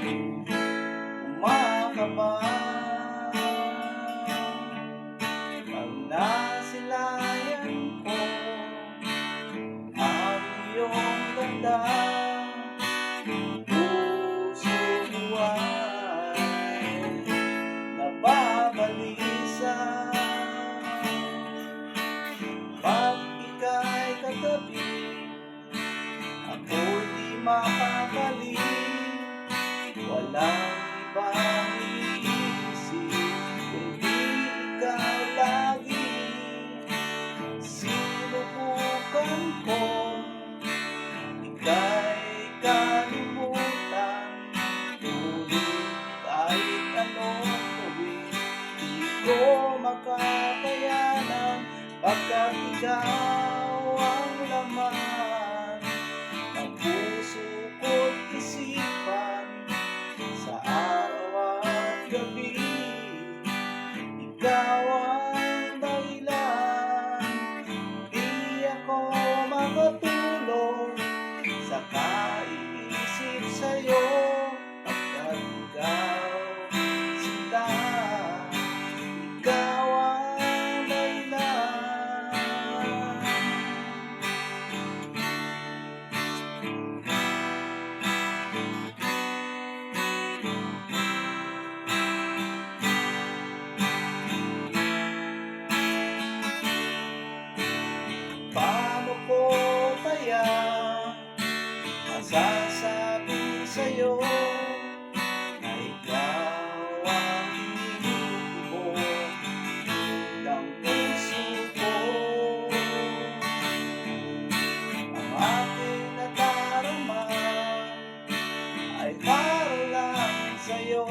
Kumakabahan pag nasilayan ko ang iyong ganda. Puso ko ay nababalisa pag ika'y katabi. Ako'y di mapapali, walang ibang iniisip kundi ikaw lagi. Sinubukan ko ika'y kalimutan, ngunit kahit anong gawin, di ko makakayanan, pagkat ikaw ang laman ng puso ko't isipan. Sa araw at gabi, ikaw ang dahilan. Di ako makatulog sa kaiisip sa'yo, pagkat ikaw, sinta, ikaw ang dahilan. Paano ko kaya masasabi sa'yo na ikaw ang tinitibok ng puso ko? Ang aking nadarama ay para lang sa'yo.